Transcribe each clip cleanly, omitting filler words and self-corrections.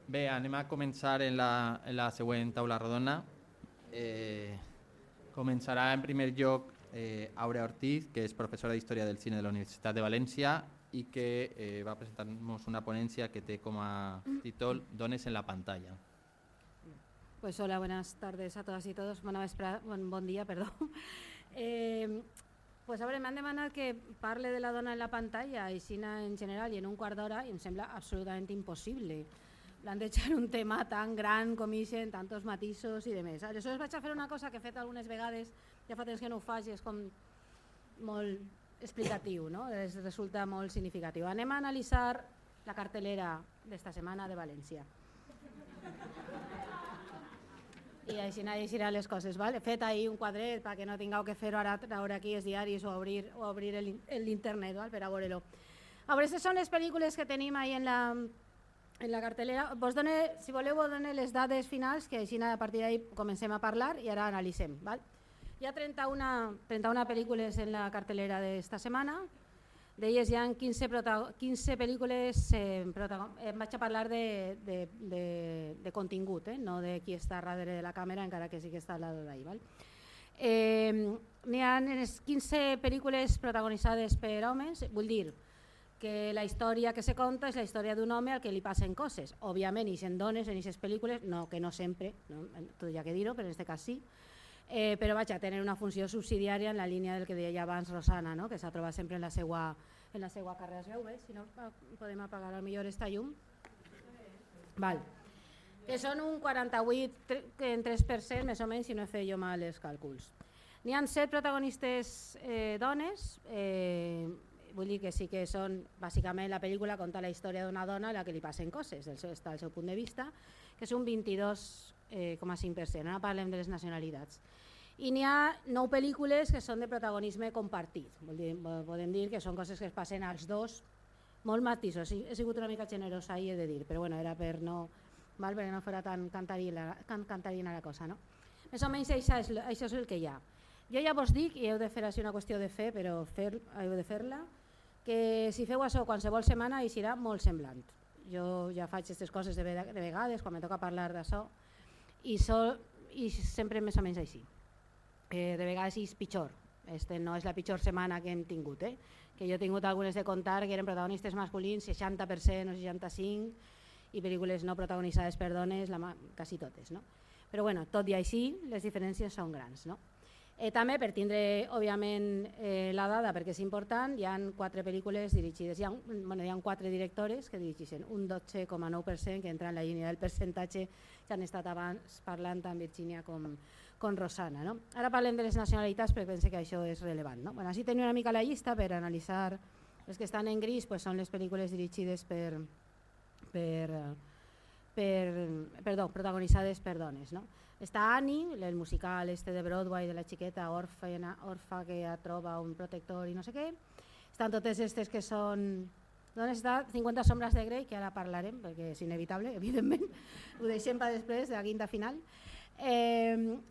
Bé, anem a començar en la següent taula rodona. Començarà en primer lloc Aurea Ortiz, que és professora d'Història del Cine de la Universitat de València i que va a presentar-nos una ponència que té com a títol Dones en la pantalla. Pues hola, buenas tardes a todas y todos. Bon dia, perdó. Pues a veure, m'han demanat que parle de la dona en la pantalla i cine en general i en un quart d'hora i em sembla absolutament impossible plantejar un tema tan gran com ixen, tantos matisos i de més. Aleshores vaig a fer una cosa que he fet algunes vegades, ja fa temps que no ho faig i és com molt explicatiu, no? Resulta molt significatiu. Anem a analitzar la cartelera d'esta setmana de València. I així llegirà les coses, ¿vale? He fet ahí un quadret perquè no tingueu que fer-ho ara aquí els diaris o obrir l'internet, ¿vale? Per a veure-lo. A veure, aquestes són les pel·lícules que tenim ahí en la cartelera. Si voleu, vos dono les dades finals, que així a partir d'ahí comencem a parlar i ara analitzem, ¿vale? Hi ha 31 pel·lícules en la cartelera d'esta setmana. D'elles hi ha 15 pel·lícules, vaig a parlar de contingut, no de qui està darrere de la càmera, encara que sí que està al lado d'ahí. N'hi ha 15 pel·lícules protagonitzades per homes, vull dir que la història que se conta és la història d'un home al que li passen coses. Òbviament, hi són dones en aquestes pel·lícules, que no sempre, tot hi ha que dir-ho, però en aquest cas sí. Però vaja, tenen una funció subsidiària en la línia del que deia abans Rosana, no? Que s'ha trobat sempre en la seva carrera. Es veu bé? Si no, podem apagar millor esta llum. Val. Que són un 48,3% més o menys, si no he fet jo mal els càlculs. N'hi ha 7 protagonistes dones, vull dir que sí que són, bàsicament la pel·lícula conta la història d'una dona a la que li passen coses, està al seu punt de vista, que és un 22,5%. Ara parlem de les nacionalitats. I n'hi ha 9 pel·lícules que són de protagonisme compartit. Podem dir que són coses que es passen als dos, molt matisos. He sigut una mica generosa i he de dir, però bueno, era per no fora tan cantarina la cosa. No? Més o menys això és el que hi ha. Jo ja vos dic, i heu de fer així una qüestió de fe, però heu de fer-la, que si feu això qualsevol setmana hi serà molt semblant. Jo ja faig aquestes coses de vegades quan me toca parlar d'això i sempre més o menys així. De vegades és pitjor, no és la pitjor setmana que hem tingut, que jo he tingut algunes de contar que eren protagonistes masculins 60% o 65% i pel·lícules no protagonitzades per dones quasi totes. No? Però bueno, tot i així les diferències són grans. No? També per tindre òbviament la dada, perquè és important, hi ha 4 pel·lícules dirigides, hi ha 4 directores que dirigeixen un 12,9%, que entra en la línia del percentatge que han estat abans parlant tant Virginia com Rosana. No? Ara parlem de les nacionalitats perquè pense que això és rellevant. No? Bueno, així tenim una mica la llista per analitzar. Les que estan en gris pues, són les pel·lícules dirigides protagonitzades per dones. No? Està Annie, el musical de Broadway de la xiqueta orfa que troba un protector i no sé què. Estan totes aquestes que són... D'on està 50 sombres de Grey, que ara parlarem, perquè és inevitable, evidentment. Ho deixem per després, de la quinta final. El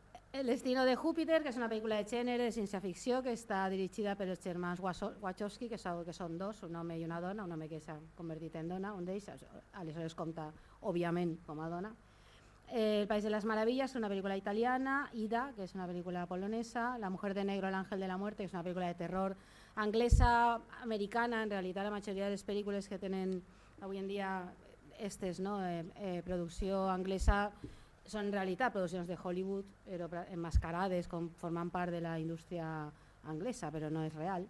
destino de Júpiter, que és una pel·lícula de gènere, de ciència-ficció, que està dirigida per els germans Wachowski, que són dos, un home i una dona, un home que s'ha convertit en dona, un d'ells, aleshores compta, òbviament, com a dona. El País de les Maravillas, una pel·lícula italiana, Ida, que és una pel·lícula polonesa, La mujer de negro, el ángel de la muerte, que és una pel·lícula de terror anglesa, americana, en realitat la majoria de les pel·lícules que tenen avui en dia producció anglesa són en realitat produccions de Hollywood, però enmascarades com formant part de la indústria anglesa, però no és real.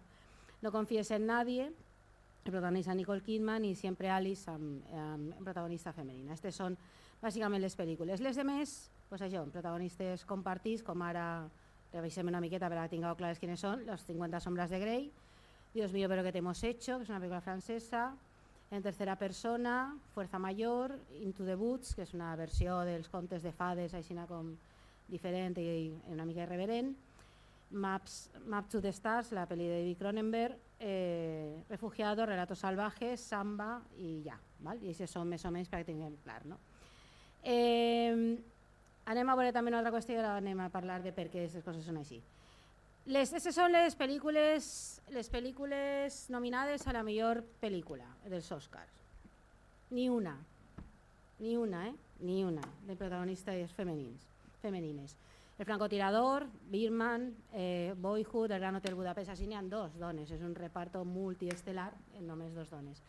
No confies en nadie, el protagonista Nicole Kidman i Siempre Alice amb protagonista femenina. Aquestes són bàsicament les pel·lícules. Les demés, pues això, protagonistes compartits, com ara revisem una miqueta per a que tingueu clares quines són, Los 50 sombras de Grey, Dios mío pero que te hemos hecho, que és una pel·lícula francesa, en tercera persona, Fuerza Mayor, Into the Woods, que és una versió dels contes de fades així com diferent i una mica irreverent, Map to the Stars, la pel·li de David Cronenberg, Refugiado, Relatos Salvajes, Samba i ja. Val? I aquests són més o menys perquè tinguem clar. No? Anem a veure també una altra qüestió i ara anem a parlar de per què aquestes coses són així. Aquestes són les pel·lícules nominades a la millor pel·lícula dels Oscars. Ni una. Ni una, ni una, de protagonistes femenines. El francotirador, Birdman, Boyhood, El Gran Hotel Budapest, així n'hi ha 2 dones, és un reparto multiestelar en només 2 dones.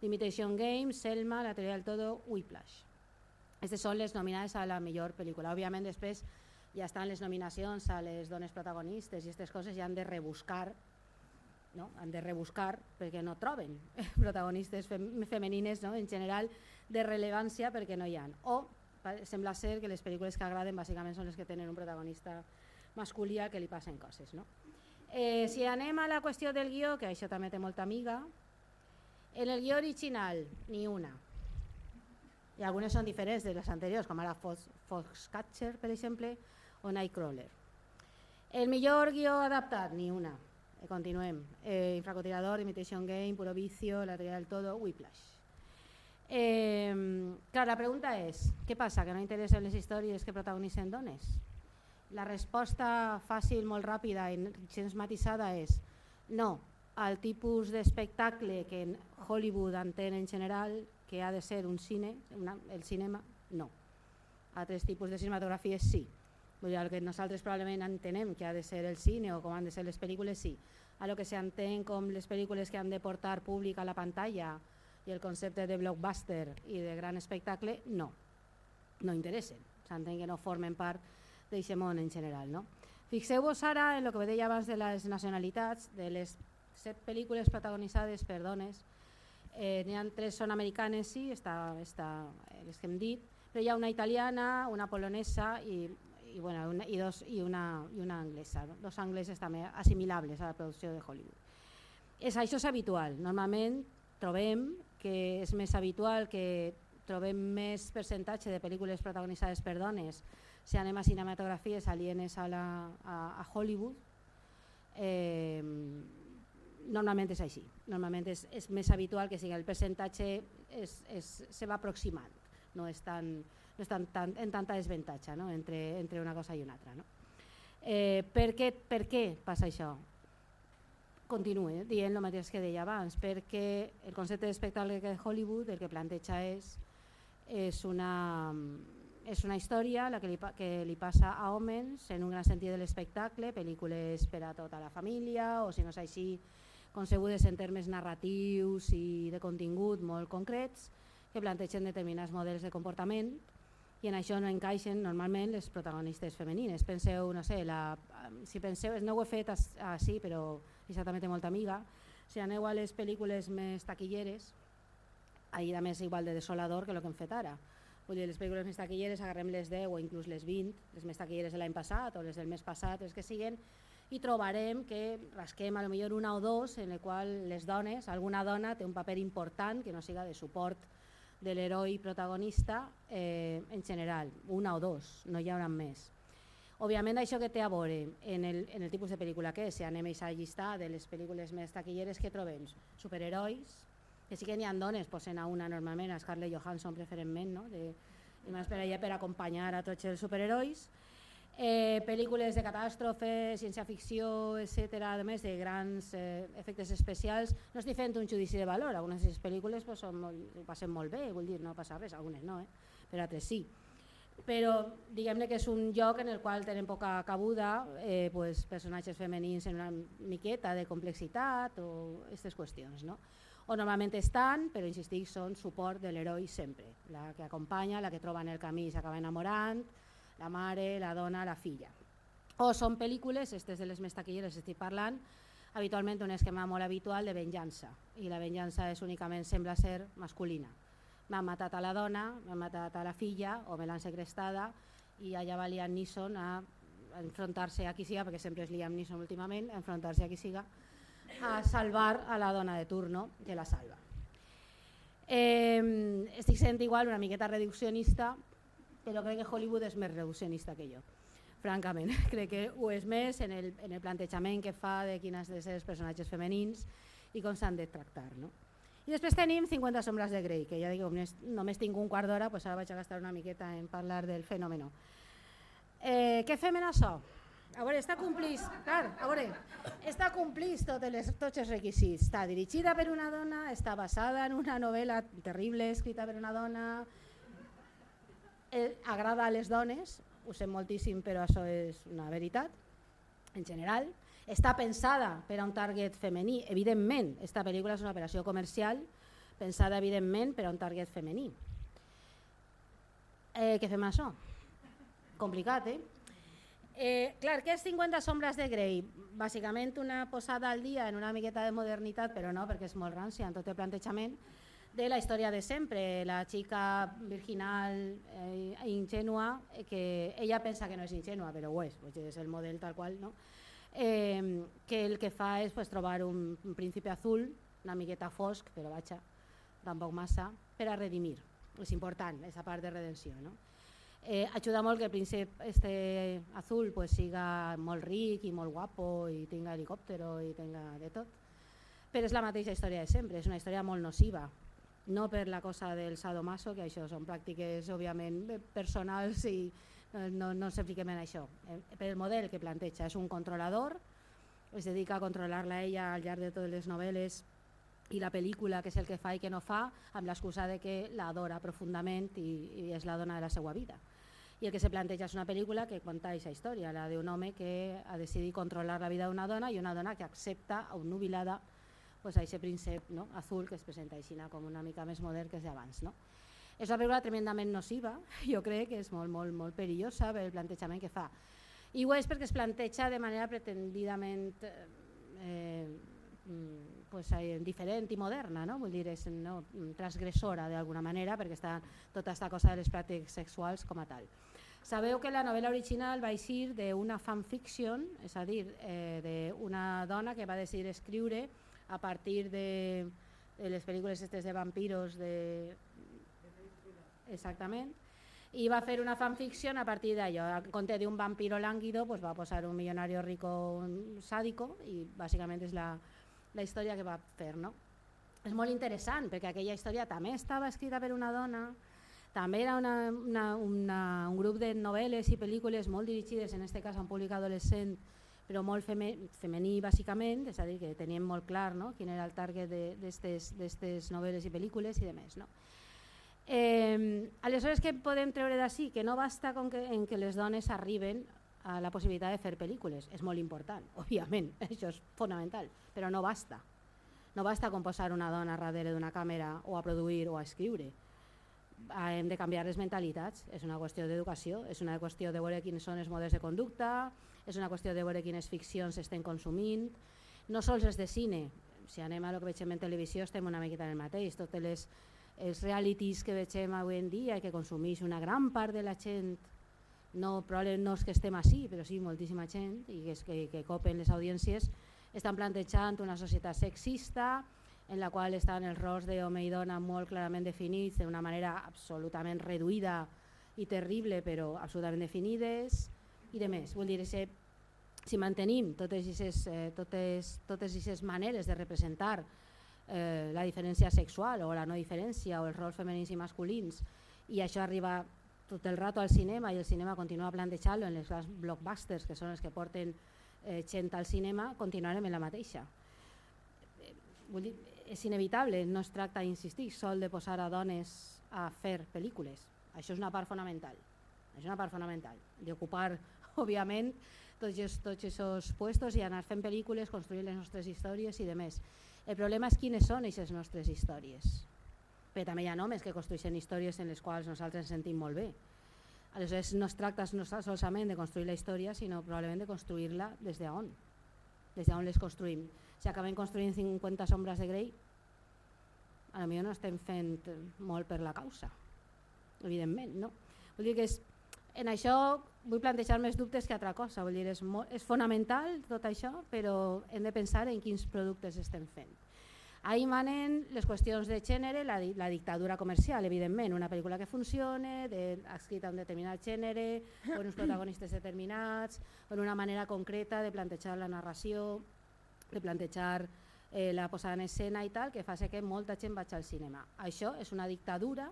The Imitation Game, Selma, La teoria del todo, Whiplash. Aquestes són les nominades a la millor pel·lícula. Òbviament després ja estan les nominacions a les dones protagonistes i aquestes coses ja han de rebuscar, no? Han de rebuscar perquè no troben protagonistes femenines, no? En general de rellevància perquè no hi ha. O sembla ser que les pel·lícules que agraden bàsicament són les que tenen un protagonista masculí que li passen coses, no? Si anem a la qüestió del guió, que això també té molta amiga, en el guió original ni una. I algunes són diferents de les anteriors, com ara Foxcatcher, per exemple, o Nightcrawler. El millor guió adaptat, ni una. Continuem. Francotirador, Imitation Game, Puro Vicio, La teoria del todo, Whiplash. Clar, la pregunta és, què passa? Que no interessen les històries que protagonitzen dones? La resposta fàcil, molt ràpida i gens matisada és no. El tipus d'espectacle que en Hollywood entén en general que ha de ser un cine, el cinema, no. Altres tipus de cinematografies sí. Vull dir, el que nosaltres probablement entenem que ha de ser el cine o com han de ser les pel·lícules, sí. A lo que s'entén com les pel·lícules que han de portar públic a la pantalla i el concepte de blockbuster i de gran espectacle, no. No interessen. S'entén que no formen part d'aquest món en general, no? Fixeu-vos ara en el que deia abans de les nacionalitats, de les 7 pel·lícules protagonitzades per dones. N'hi ha 3 són americanes, sí, les que hem dit, però hi ha una italiana, una polonesa i una anglesa, 2 angleses també assimilables a la producció de Hollywood. Això és habitual. Normalment trobem que és més habitual que trobem més percentatge de pel·lícules protagonitzades per dones si anem a cinematografies alienes a Hollywood. Normalment és així. Normalment és més habitual que sigui el percentatge se va aproximant, no és en tanta desventatge, no? entre una cosa i una altra. No? Per què passa això? Continuo dient el mateix que deia abans, perquè el concepte d'espectacle de Hollywood el que planteja és una història que li passa a homes en un gran sentit de l'espectacle, pel·lícules per a tota la família o si no és així concebudes en termes narratius i de contingut molt concrets que plantegen determinats models de comportament i en això no encaixen normalment les protagonistes femenines. Penseu, no sé, si penseu, no ho he fet així, però això també té molta amiga, si aneu a les pel·lícules més taquilleres, ahir a més igual de desolador que el que hem fet ara. Vull dir, les pel·lícules més taquilleres agarrem les 10 o inclús les 20, les més taquilleres de l'any passat o les del mes passat, les que siguen, i trobarem que rasquem a lo millor una o dos en la qual les dones, alguna dona té un paper important que no siga de suport de l'heroi protagonista en general, una o dos, no hi haurà més. Òbviament això que té a veure en el tipus de pel·lícula que és, si anem a llistar de les pel·lícules més taquilleres que trobem, superherois, que sí que n'hi ha dones, posen a una normalment, a Scarlett Johansson preferentment, no? Per acompanyar a tots els superherois, pel·lícules de catàstrofe, ciència-ficció, etc., a més de grans efectes especials. No estic fent un judici de valor, algunes de les pel·lícules ho passen molt bé, vull dir, no passa res, algunes no, però altres sí. Però diguem-ne que és un lloc en el qual tenen poca cabuda personatges femenins en una miqueta de complexitat o aquestes qüestions, no? O normalment estan, però insistic, són suport de l'heroi sempre, la que acompanya, la que troba en el camí i s'acaba enamorant, la mare, la dona, la filla. O són pel·lícules, aquestes de les més taquilleres estic parlant, habitualment un esquema molt habitual de venjança, i la venjança únicament sembla ser masculina. M'han matat a la dona, m'han matat a la filla o me l'han segrestada i allà va Liam Neeson a enfrontar-se a qui siga, perquè sempre és Liam Neeson últimament, a enfrontar-se a qui siga, a salvar a la dona de turno que la salva. Estic sent igual una miqueta reduccionista, però crec que Hollywood és més reduccionista que jo, francament. Crec que ho és més en el plantejament que fa de quines han de ser els personatges femenins i com s'han de tractar. No? I després tenim 50 sombres de Grey, que ja dic, només tinc un quart d'hora, doncs ara vaig a gastar una miqueta en parlar del fenomen. Què fem en això? A veure, està complís tots els requisits. Està dirigida per una dona, està basada en una novel·la terrible escrita per una dona, agrada a les dones, ho sé moltíssim, però això és una veritat, en general. Està pensada per a un target femení, evidentment, esta pel·lícula és una operació comercial pensada evidentment per a un target femení. Què fem això? Complicat, clar, què és 50 sombres de Grey? Bàsicament una posada al dia en una miqueta de modernitat, però no, perquè és molt rància en tot el plantejament, de la història de sempre, la xica virginal ingenua, que ella pensa que no és ingenua, però ho és el model tal qual, no? Que el que fa és trobar un príncipe azul, una miqueta fosc, però vaja, tampoc massa, per a redimir. És important, aquesta part de redenció. No? Ajuda molt que el príncipe azul siga molt ric i molt guapo i tinga helicòptero i tinga de tot, però és la mateixa història de sempre, és una història molt nociva, no per la cosa del sadomaso, que això són pràctiques òbviament personals i no se fiquem en això. Per el model que planteja, és un controlador, es dedica a controlar-la ella al llarg de totes les novel·les i la pel·lícula, que és el que fa i que no fa, amb l'excusa de que l'adora profundament i és la dona de la seva vida. I el que se planteja és una pel·lícula que conta aquesta història, la d'un home que ha decidit controlar la vida d'una dona i una dona que accepta obnubilada a aquest príncep azul que es presenta així com una mica més modern que és d'abans. És una pel·lícula tremendament nociva, jo crec que és molt perillosa per el plantejament que fa. I ho és perquè es planteja de manera pretendidament diferent i moderna, vull dir, és transgressora d'alguna manera, perquè està tota aquesta cosa de les pràctiques sexuals com a tal. Sabeu que la novel·la original va eixir d'una fanfiction, és a dir, d'una dona que va decidir escriure a partir de les pel·lícules de vampiros exactament, i va fer una fanfiction a partir d'allò. En compte d'un vampiro lánguido va posar un millonario rico sádico i bàsicament és la història que va fer. És molt interessant perquè aquella història també estava escrita per una dona, també era un grup de novel·les i pel·lícules molt dirigides, en aquest cas a un públic adolescent, però molt femení bàsicament, és a dir, que teníem molt clar quin era el target d'aquestes novel·les i pel·lícules i demés. Aleshores, què podem treure d'ací? Que no basta en que les dones arriben a la possibilitat de fer pel·lícules, és molt important, òbviament, això és fonamental, però no basta. No basta com posar una dona darrere d'una càmera o a produir o a escriure. Hem de canviar les mentalitats, és una qüestió d'educació, és una qüestió de veure quins són els models de conducta, és una qüestió de veure quines ficcions estem consumint, no sols els de cine, si anem a el que veiem en televisió estem una miqueta en el mateix, tots els realities que veiem avui en dia i que consumeix una gran part de la gent, probablement no és que estem així, però sí moltíssima gent i que copen les audiències, estan plantejant una societat sexista en la qual estan els rols d'home i dona molt clarament definits d'una manera absolutament reduïda i terrible, però absolutament definides i de més. Vull dir, si mantenim totes aquestes maneres de representar la diferència sexual o la no diferència o els rols femenins i masculins i això arriba tot el rato al cinema i el cinema continua plantejant-lo en les grans blockbusters que són els que porten gent al cinema, continuarem en la mateixa. Vull dir, és inevitable, no es tracta, insistir, sol de posar a dones a fer pel·lícules. Això és una part fonamental. És una part fonamental d'ocupar, òbviament, tots aquests puestos i anar fent pel·lícules, construir les nostres històries i demés. El problema és quines són aquestes nostres històries. Però també hi ha homes que construeixen històries en les quals nosaltres ens sentim molt bé. Aleshores no es tracta solament de construir la història, sinó probablement de construir-la des d'on. Des d'on les construïm. Si acabem construint 50 sombres de Grey, potser no estem fent molt per la causa, evidentment, no? Vull dir que en això vull plantejar més dubtes que altra cosa, vull dir, és fonamental tot això, però hem de pensar en quins productes estem fent. Ahí manen les qüestions de gènere, la dictadura comercial, evidentment, una pel·lícula que funcione, escrita un determinat gènere, amb uns protagonistes determinats, amb una manera concreta de plantejar la narració, de plantejar la posada en escena i tal, que fa que molta gent vagi al cinema. Això és una dictadura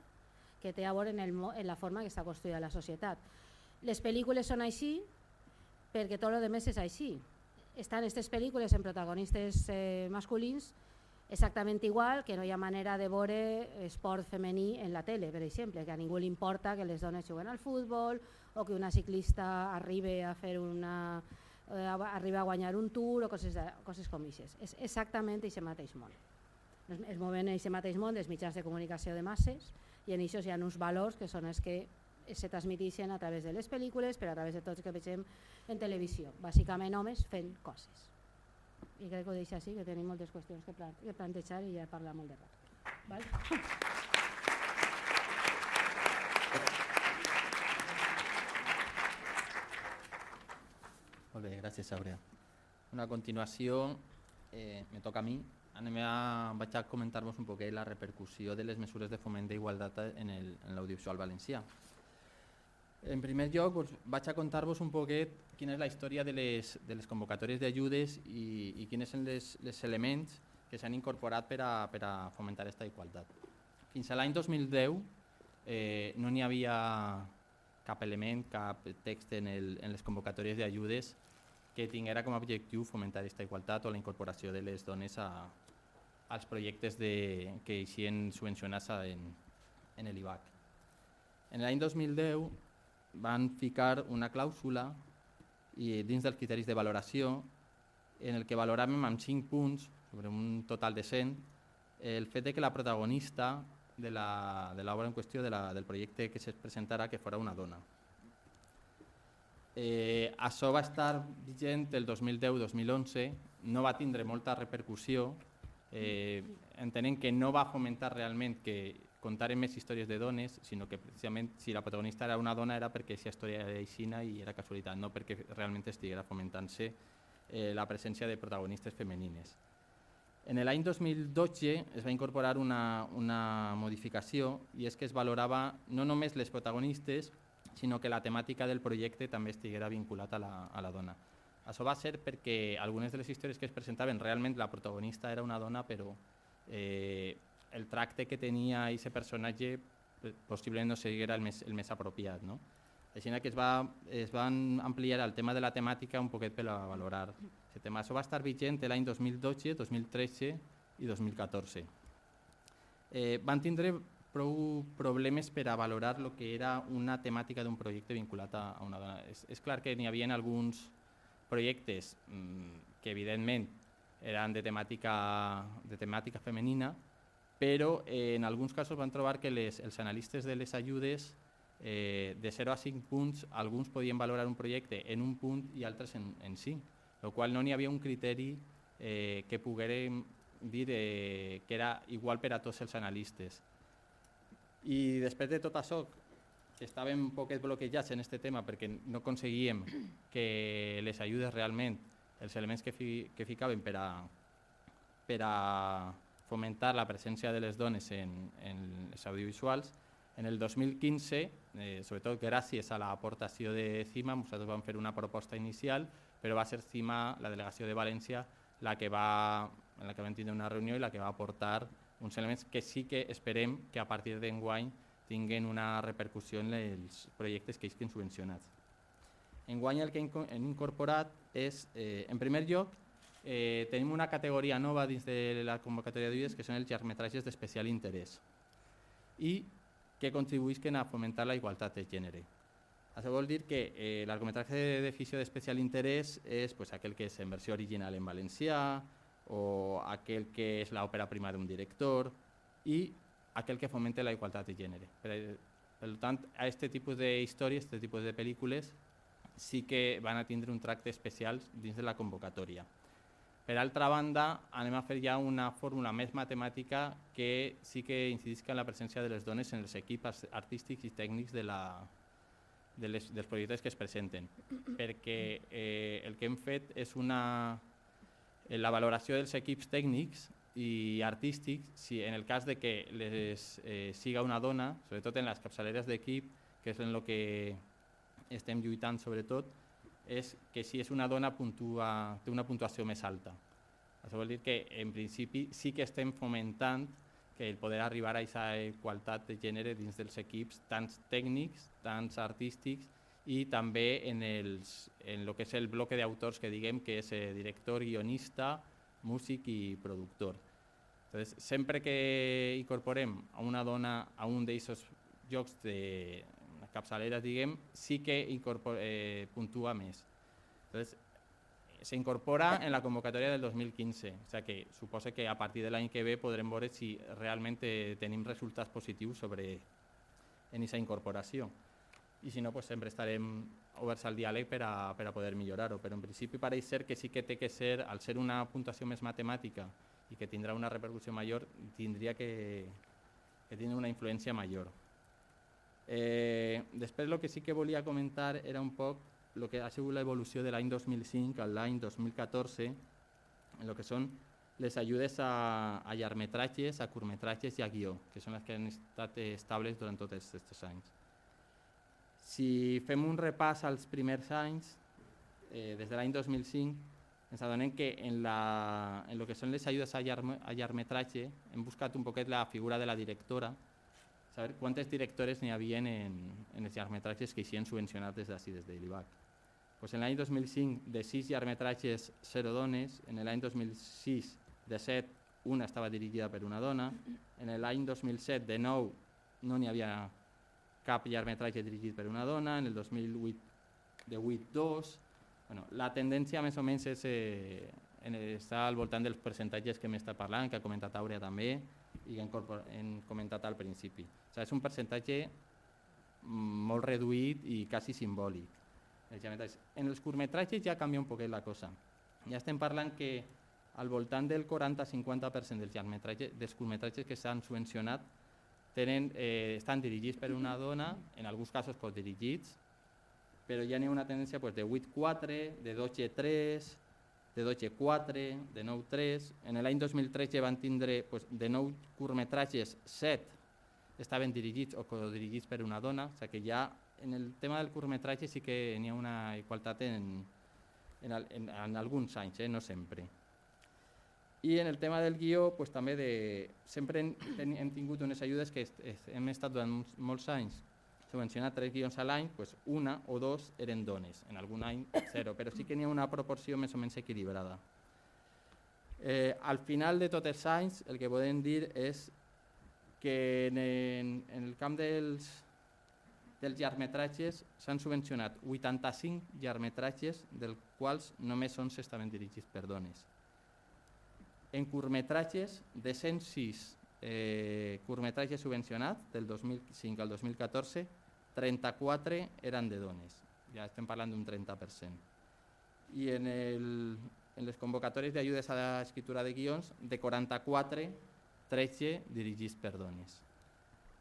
que té a veure en la forma que està construïda la societat. Les pel·lícules són així perquè tot el que més és així. Estan aquestes pel·lícules amb protagonistes masculins Exactament igual que no hi ha manera de veure esport femení en la tele, per exemple, que a ningú li importa que les dones juguen al futbol o que una ciclista arribi a fer arriba a guanyar un tour o coses com aquestes. És exactament aquest mateix món. Es mouen en aquest mateix món dels mitjans de comunicació de masses i en això hi ha uns valors que són els que se transmeteixen a través de les pel·lícules, però a través de tots que vegem en televisió. Bàsicament homes fent coses. I crec que ho deixo així, que tenim moltes qüestions que plantejar i ja he parlat molt de rato. Val? Molt bé, gràcies, Àurea. A continuació, me toca a mi. Vaig a comentar-vos un poquet la repercussió de les mesures de foment d'igualtat en l'audiovisual valencià. En primer lloc, vaig a contar-vos un poquet quina és la història de les convocatòries d'ajudes i quins són els elements que s'han incorporat per a fomentar aquesta igualtat. Fins a l'any 2010 no n'hi havia cap element, cap text en les convocatòries d'ajudes que tinguera com a objectiu fomentar aquesta igualtat o la incorporació de les dones als projectes que eixien subvencionats en l'IVAC. En l'any 2010 van ficar una clàusula dins dels criteris de valoració en el que valoràvem amb 5 punts, sobre un total de 100, el fet que la protagonista de l'obra en qüestió, del projecte que es presentara, que fos una dona. Això va estar vigent el 2010-2011, no va tindre molta repercussió, entenent que no va fomentar realment que contaren més històries de dones, sinó que precisament si la protagonista era una dona era perquè aquesta història era aixina i era casualitat, no perquè realment estiguera fomentant-se la presència de protagonistes femenines. En l'any 2012 es va incorporar una modificació i és que es valorava no només les protagonistes, sinó que la temàtica del projecte també estiguera vinculat a la dona. Això va ser perquè algunes de les històries que es presentaven realment la protagonista era una dona, però el tracte que tenia aquest personatge possiblement no era el més apropiat. No? Així que es van ampliar el tema de la temàtica un poquet per a valorar aquest tema. Això va estar vigent l'any 2012, 2013 i 2014. Van tindre prou problemes per a valorar el que era una temàtica d'un projecte vinculat a una dona. És clar que n'hi havia alguns projectes que evidentment eren de temàtica femenina, però en alguns casos van trobar que els analistes de les ajudes de 0 a 5 punts, alguns podien valorar un projecte en un punt i altres en 5, el qual no n'hi havia un criteri que poguérem dir que era igual per a tots els analistes. I després de tot això, que estàvem un poquet bloquejats en aquest tema perquè no aconseguíem que les ajudes realment, els elements que ficaven per a fomentar la presència de les dones en els audiovisuals, en el 2015, sobretot gràcies a l'aportació de CIMA, nosaltres vam fer una proposta inicial, però va ser CIMA, la delegació de València, en la que vam tindre una reunió i la que va aportar uns elements que sí que esperem que a partir d'enguany tinguin una repercussió en els projectes que estiguin subvencionats. Enguany el que hem incorporat és, en primer lloc, tenim una categoria nova dins de la convocatòria d'ajudes que són els llargmetratges d'especial interès i que contribuïsquen a fomentar la igualtat de gènere. Això vol dir que el llargmetratge de ficció d'especial interès és aquell que és en versió original en valencià o aquell que és l'òpera prima d'un director i aquell que fomenta la igualtat de gènere. Per tant, a aquest tipus d'històries, a aquest tipus de pel·lícules, sí que van a tindre un tracte especial dins de la convocatòria. Per altra banda, anem a fer ja una fórmula més matemàtica que sí que incidisca en la presència de les dones en els equips artístics i tècnics dels projectes que es presenten, perquè el que hem fet és la valoració dels equips tècnics i artístics, si en el cas de que siga una dona, sobretot en les capçaleres d'equip, que és en el que estem lluitant sobretot, és que si és una dona té una puntuació més alta. Això vol dir que en principi sí que estem fomentant que el poder arribar a aquesta igualtat de gènere dins dels equips, tant tècnics, tant artístics i també en el que és el bloc d'autors que diguem que és director, guionista, músic i productor. Entonces, sempre que incorporem a una dona a un d'aquests jocs de capçaleres, diguem, sí que puntua més. Entonces, se incorpora en la convocatòria del 2015, o sea que suposa que a partir de l'any que ve podrem veure si realment tenim resultats positius en aquesta incorporació. I si no, pues sempre estarem oberts al diàleg per a poder millorar-ho, però en principi pareix ser que sí que té que ser, al ser una puntuació més matemàtica i que tindrà una repercussió major, tindria que tindre una influència major. Després el que sí que volia comentar era un poc el que ha sigut l'evolució de l'any 2005 a l'any 2014 en el que són les ajudes a llargmetratges, a curtmetratges i a guió, que són les que han estat estables durant tots aquests anys. Si fem un repàs als primers anys, des de l'any 2005, ens adonem que en el que són les ajudes a llargmetratge hem buscat un poquet la figura de la directora, saber quantes directores n'hi havia en els llargmetratges que eixien subvencionats des d'ací, des de l'IBAC. Pues en l'any 2005, de 6 llargmetratges, 0 dones. En l'any 2006, de 7, una estava dirigida per una dona. En l'any 2007, de 9, no n'hi havia cap llargmetratge dirigit per una dona. En el 2008, de 8, 2. Bueno, la tendència més o menys està al voltant dels percentatges que hem estat parlant, que ha comentat Àurea també i que hem comentat al principi. O sigui, és un percentatge molt reduït i quasi simbòlic. En els curtmetratges ja canvia un poquet la cosa. Ja estem parlant que al voltant del 40-50% dels curtmetratges que s'han subvencionat estan dirigits per una dona, en alguns casos codirigits, però ja n'hi ha una tendència de 8-4, de 12-3, de 12-4, de 9-3. En l'any 2013 van tindre de 9 curtmetratges, 7 estaven dirigits o codirigits per una dona, o sigui que ja en el tema del curtmetratge sí que n'hi ha una igualtat en alguns anys, no sempre. I en el tema del guió, també sempre hem tingut unes ajudes que hem estat durant molts anys subvencionat 3 guions a l'any, una o 2 eren dones, en algun any 0, però sí que n'hi ha una proporció més o menys equilibrada. Al final de tots els anys el que podem dir és que en el camp dels llargmetratges s'han subvencionat 85 llargmetratges, dels quals només 11 estaven dirigits per dones. En curtmetratges, de 106 curtmetratges subvencionats, del 2005 al 2014, 34 eren de dones, ja estem parlant d'un 30%. I en les convocatòries d'ajudes a l'escriptura de guions, de 44, 13 dirigits per dones.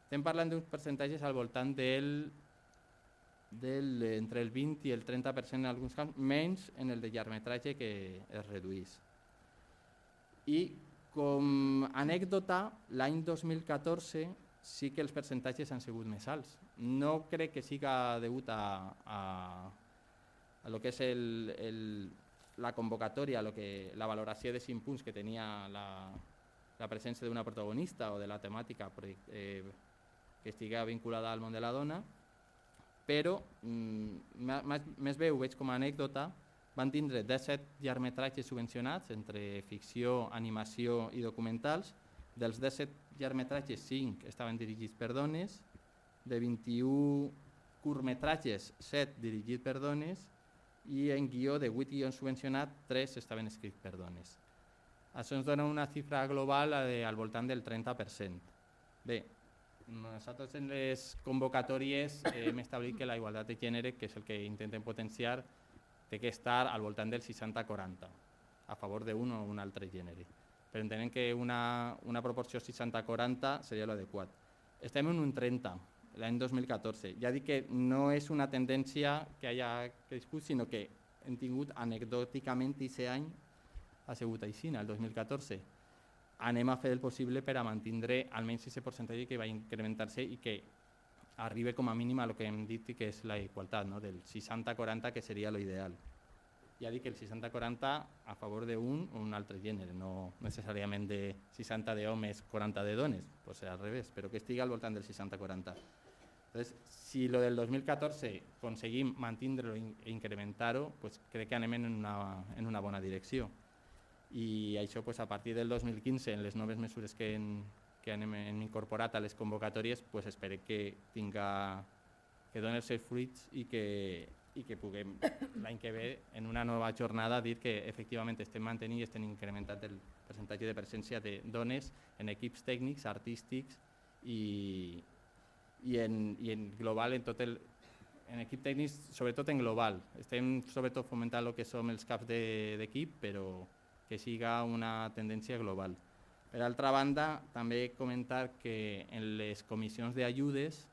Estem parlant d'uns percentatges al voltant entre el 20 i el 30% en alguns camps, menys en el de llargmetratge que es reduís. I com a anècdota, l'any 2014 sí que els percentatges han sigut més alts. No crec que siga degut a lo que és la convocatòria, la valoració de 5 punts que tenia la presència d'una protagonista o de la temàtica que estigui vinculada al món de la dona, però més bé ho veig com a anècdota. Van tindre 17 llargmetratges subvencionats entre ficció, animació i documentals. Dels 17 llargmetratges, 5 estaven dirigits per dones, de 21 curtmetratges, 7 dirigits per dones, i en guió de 8 guions subvencionats, 3 estaven escrits per dones. Això ens dona una xifra global al voltant del 30%. Bé, nosaltres en les convocatòries hem establit que la igualtat de gènere, que és el que intentem potenciar, té que estar al voltant del 60-40, a favor d'un o un altre gènere. Però entenem que una proporció 60-40 seria l'adequat. Estem en un 30, l'any 2014. Ja dic que no és una tendència que hagi crescut, sinó que hem tingut anecdòticament aquest any ha sigut així, el 2014. Anem a fer el possible per a mantenir almenys aquest percentatge que va incrementar-se i que arriba com a mínim a el que hem dit que és la igualtat, del 60-40, que seria l'ideal. Ja dic que el 60-40 a favor d'un o un altre gènere, no necessàriament de 60 d'homes, 40 de dones, pot ser al revés, però que estigui al voltant del 60-40. Si lo del 2014 aconseguim mantenir-ho i incrementar-ho, crec que anem en una bona direcció. I això, pues, a partir del 2015, en les noves mesures que hem incorporat a les convocatòries, pues, espero que doni els seus fruits i que puguem l'any que ve, en una nova jornada, dir que efectivament estem mantenint i estem incrementant el percentatge de presència de dones en equips tècnics, artístics i en global, en equip tècnic, sobretot en global. Estem sobretot fomentant el que som els caps d'equip, però que siga una tendència global. Per altra banda, també comentar que en les comissions d'ajudes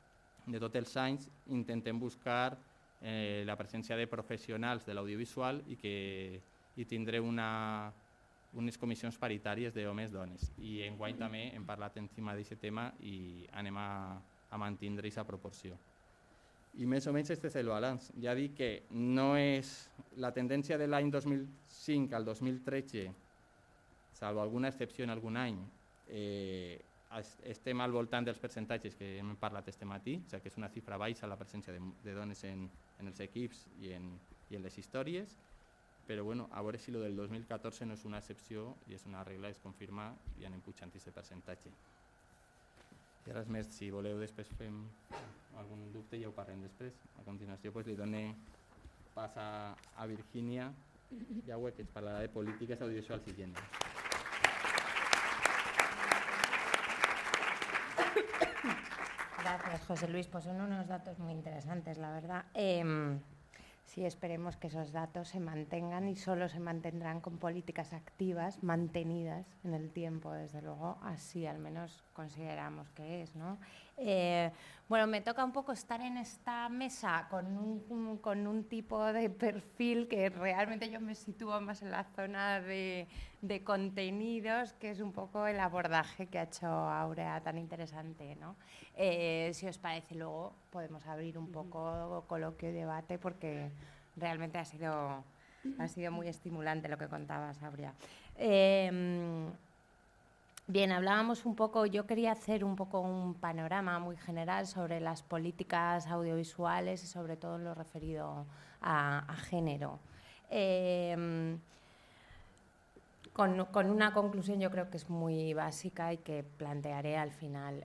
de tots els anys intentem buscar la presència de professionals de l'audiovisual i tindré unes comissions paritàries d'homes i dones. I enguany també hem parlat encima d'aquest tema i anem a mantindre aquesta proporció. I més o menys este és el balanç. Ja dic que no és la tendència de l'any 2005 al 2013, salvo alguna excepció en algun any, estem al voltant dels percentatges que hem parlat este matí, o sigui que és una xifra baixa la presència de dones en els equips i en les històries, però bueno, a veure si el del 2014 no és una excepció i és una regla, es confirma i anem pujant aquest percentatge. I res més, si voleu després fem algun dubte ja ho parlem després. A continuació pues, li dono pas a Virginia Yagüe, que ens parlarà de polítiques audiovisuals i gènere. Gracias, José Luis. Pues son unos datos muy interesantes, la verdad. Sí, esperemos que esos datos se mantengan y solo se mantendrán con políticas activas, mantenidas en el tiempo, desde luego, así al menos consideramos que es, ¿no? Bueno, me toca un poco estar en esta mesa con un tipo de perfil que realmente yo me sitúo más en la zona de contenidos, que es un poco el abordaje que ha hecho Aurea tan interesante, ¿no? Si os parece, luego podemos abrir un poco coloquio y debate porque realmente ha sido muy estimulante lo que contabas, Aurea. Bien, hablábamos un poco, yo quería hacer un poco un panorama muy general sobre las políticas audiovisuales y sobre todo en lo referido a género. Con una conclusión yo creo que es muy básica y que plantearé al final.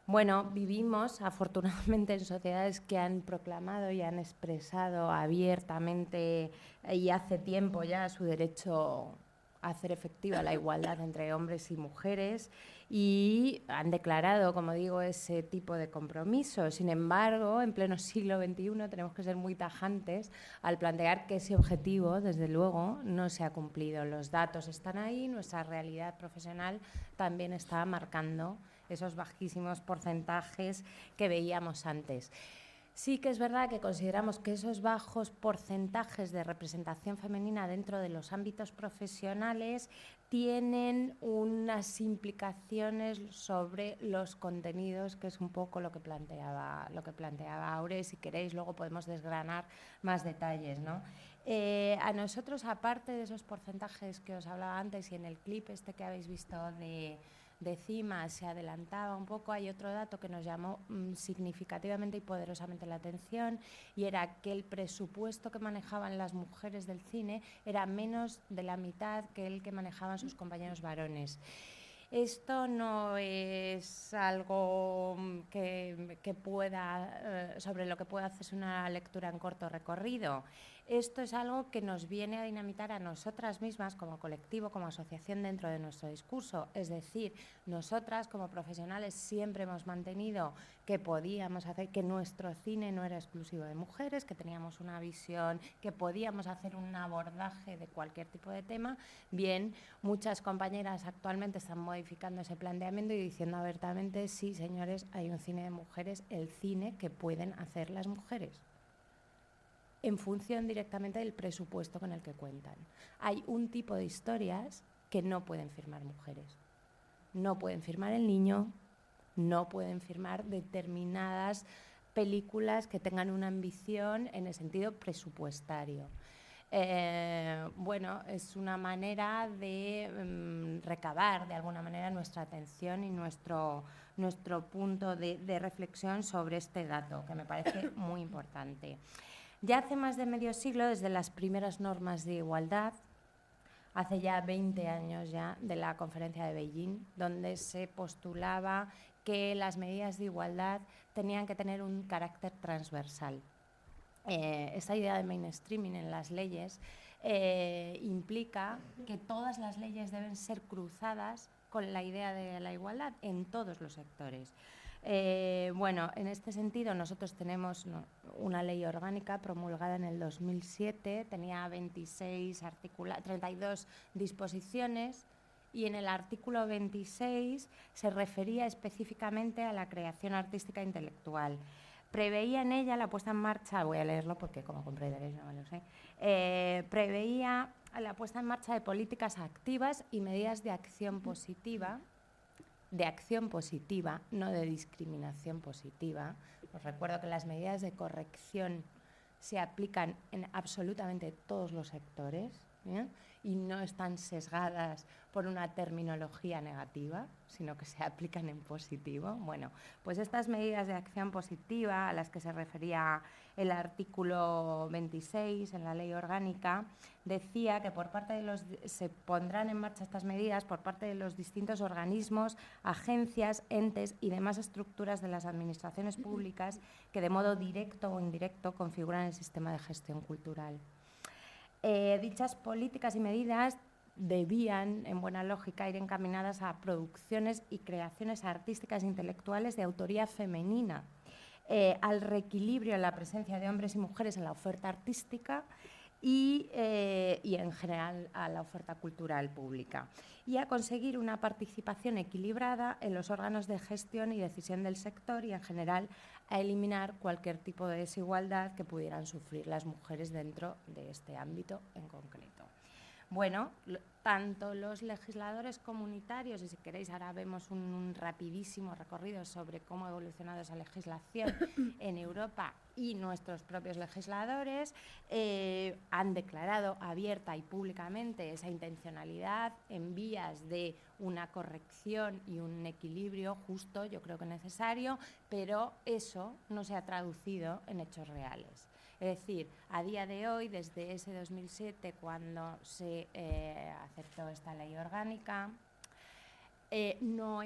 Bueno, vivimos afortunadamente en sociedades que han proclamado y han expresado abiertamente y hace tiempo ya su derecho a hacer efectiva la igualdad entre hombres y mujeres y han declarado, como digo, ese tipo de compromiso. Sin embargo, en pleno siglo XXI tenemos que ser muy tajantes al plantear que ese objetivo, desde luego, no se ha cumplido. Los datos están ahí, nuestra realidad profesional también está marcando esos bajísimos porcentajes que veíamos antes. Sí que es verdad que consideramos que esos bajos porcentajes de representación femenina dentro de los ámbitos profesionales tienen unas implicaciones sobre los contenidos, que es un poco lo que planteaba Aure. Si queréis, luego podemos desgranar más detalles, ¿no? A nosotros, aparte de esos porcentajes que os hablaba antes y en el clip este que habéis visto de CIMA se adelantaba un poco, hay otro dato que nos llamó significativamente y poderosamente la atención y era que el presupuesto que manejaban las mujeres del cine era menos de la mitad que el que manejaban sus compañeros varones. Esto no es algo sobre lo que pueda hacerse una lectura en corto recorrido. Esto es algo que nos viene a dinamitar a nosotras mismas como colectivo, como asociación dentro de nuestro discurso. Es decir, nosotras como profesionales siempre hemos mantenido que podíamos hacer, que nuestro cine no era exclusivo de mujeres, que teníamos una visión, que podíamos hacer un abordaje de cualquier tipo de tema. Bien, muchas compañeras actualmente están modificando ese planteamiento y diciendo abiertamente, sí, señores, hay un cine de mujeres, el cine que pueden hacer las mujeres, en función directamente del presupuesto con el que cuentan. Hay un tipo de historias que no pueden firmar mujeres. No pueden firmar El Niño, no pueden firmar determinadas películas que tengan una ambición en el sentido presupuestario. Bueno, es una manera de recabar de alguna manera nuestra atención y nuestro punto de reflexión sobre este dato, que me parece muy importante. Ya hace más de medio siglo, desde las primeras normas de igualdad, hace ya 20 años ya, de la conferencia de Beijing, donde se postulaba que las medidas de igualdad tenían que tener un carácter transversal. Esta idea de mainstreaming en las leyes implica que todas las leyes deben ser cruzadas con la idea de la igualdad en todos los sectores. Bueno, en este sentido nosotros tenemos una ley orgánica promulgada en el 2007, tenía 32 disposiciones y en el artículo 26 se refería específicamente a la creación artística e intelectual. Preveía en ella la puesta en marcha, voy a leerlo porque como comprenderéis no me lo sé, preveía la puesta en marcha de políticas activas y medidas de acción positiva, no de discriminación positiva. Os recuerdo que las medidas de corrección se aplican en absolutamente todos los sectores, ¿bien? Y no están sesgadas por una terminología negativa, sino que se aplican en positivo. Bueno, pues estas medidas de acción positiva a las que se refería el artículo 26 en la ley orgánica decía que se pondrán en marcha estas medidas por parte de los distintos organismos, agencias, entes y demás estructuras de las administraciones públicas que de modo directo o indirecto configuran el sistema de gestión cultural. Dichas políticas y medidas debían, en buena lógica, ir encaminadas a producciones y creaciones artísticas e intelectuales de autoría femenina, al reequilibrio en la presencia de hombres y mujeres en la oferta artística y en general a la oferta cultural pública, y a conseguir una participación equilibrada en los órganos de gestión y decisión del sector y en general a eliminar cualquier tipo de desigualdad que pudieran sufrir las mujeres dentro de este ámbito en concreto. Bueno, tanto los legisladores comunitarios, y si queréis ahora vemos un rapidísimo recorrido sobre cómo ha evolucionado esa legislación en Europa, y nuestros propios legisladores han declarado abierta y públicamente esa intencionalidad en vías de una corrección y un equilibrio justo, yo creo que necesario, pero eso no se ha traducido en hechos reales. Es decir, a día de hoy, desde ese 2007, cuando se aceptó esta ley orgánica, no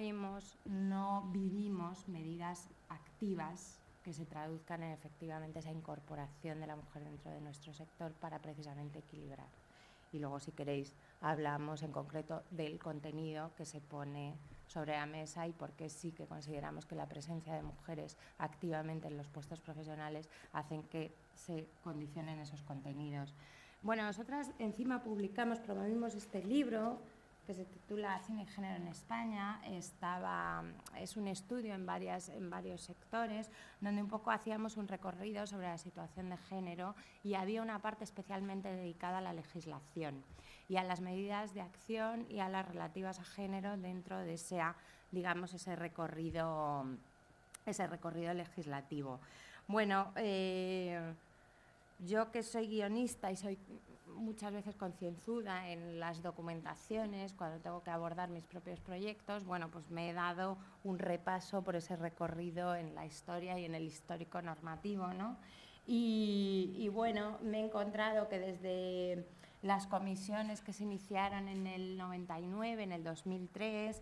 vivimos medidas activas que se traduzcan en efectivamente esa incorporación de la mujer dentro de nuestro sector para precisamente equilibrar. Y luego, si queréis, hablamos en concreto del contenido que se pone sobre la mesa y por qué sí que consideramos que la presencia de mujeres activamente en los puestos profesionales hacen que se condicionen esos contenidos. Bueno, nosotras encima promovimos este libro que se titula Cine y Género en España. Es un estudio en varios sectores donde un poco hacíamos un recorrido sobre la situación de género y había una parte especialmente dedicada a la legislación y a las medidas de acción y a las relativas a género dentro de ese recorrido legislativo. Bueno, yo que soy guionista y soy muchas veces concienzuda en las documentaciones cuando tengo que abordar mis propios proyectos, bueno, pues me he dado un repaso por ese recorrido en la historia y en el histórico normativo, ¿no? Y bueno, me he encontrado que desde las comisiones que se iniciaron en el 99, en el 2003,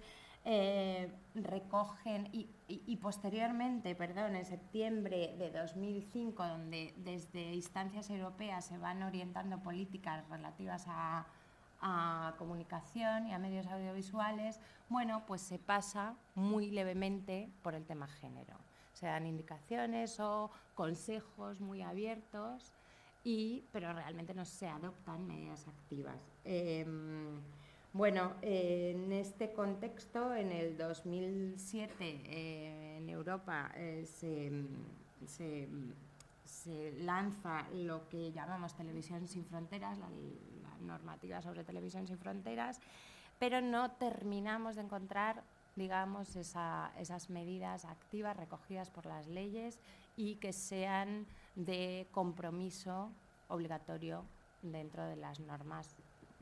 recogen y posteriormente, en septiembre de 2005, donde desde instancias europeas se van orientando políticas relativas a comunicación y a medios audiovisuales, bueno, pues se pasa muy levemente por el tema género. Se dan indicaciones o consejos muy abiertos, pero realmente no se adoptan medidas activas. Bueno, en este contexto, en el 2007, en Europa se lanza lo que llamamos Televisión sin Fronteras, la normativa sobre Televisión sin Fronteras, pero no terminamos de encontrar, digamos, esas medidas activas recogidas por las leyes y que sean de compromiso obligatorio dentro de las normas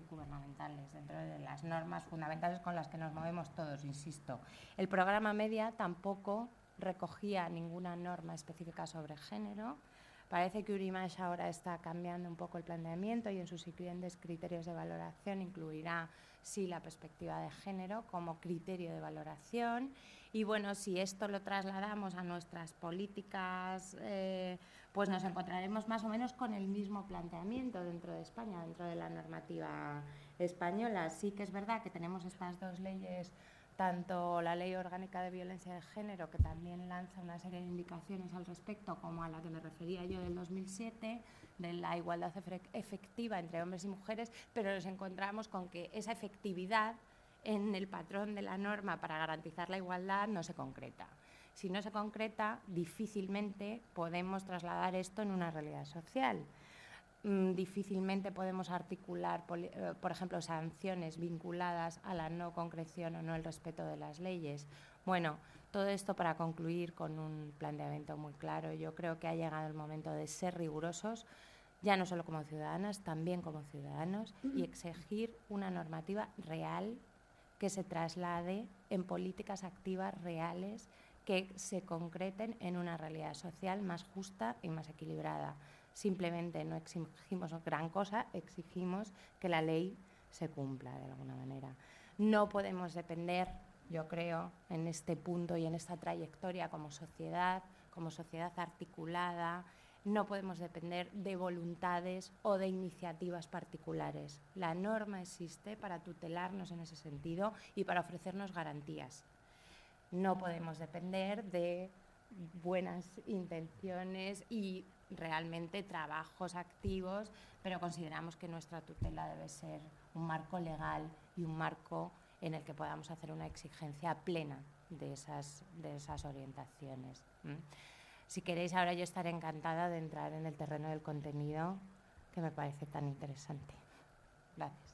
gubernamentales, dentro de las normas fundamentales con las que nos movemos todos, insisto. El programa Media tampoco recogía ninguna norma específica sobre género, Parece que Urimash ahora está cambiando un poco el planteamiento y en sus siguientes criterios de valoración incluirá, sí, la perspectiva de género como criterio de valoración. Y bueno, si esto lo trasladamos a nuestras políticas, pues nos encontraremos más o menos con el mismo planteamiento dentro de España, dentro de la normativa española. Sí que es verdad que tenemos estas dos leyes, tanto la Ley Orgánica de Violencia de Género, que también lanza una serie de indicaciones al respecto, como a la que me refería yo del 2007, de la igualdad efectiva entre hombres y mujeres, pero nos encontramos con que esa efectividad en el patrón de la norma para garantizar la igualdad no se concreta. Si no se concreta, difícilmente podemos trasladar esto en una realidad social. Difícilmente podemos articular, por ejemplo, sanciones vinculadas a la no concreción o no el respeto de las leyes. Bueno, todo esto para concluir con un planteamiento muy claro. Yo creo que ha llegado el momento de ser rigurosos, ya no solo como ciudadanas, también como ciudadanos, y exigir una normativa real que se traslade en políticas activas reales que se concreten en una realidad social más justa y más equilibrada. Simplemente no exigimos gran cosa, exigimos que la ley se cumpla de alguna manera. No podemos depender, yo creo, en este punto y en esta trayectoria como sociedad articulada, no podemos depender de voluntades o de iniciativas particulares. La norma existe para tutelarnos en ese sentido y para ofrecernos garantías. No podemos depender de buenas intenciones y realmente trabajos activos, pero consideramos que nuestra tutela debe ser un marco legal y un marco en el que podamos hacer una exigencia plena de esas orientaciones. Si queréis, ahora yo estaré encantada de entrar en el terreno del contenido, que me parece tan interesante. Gracias.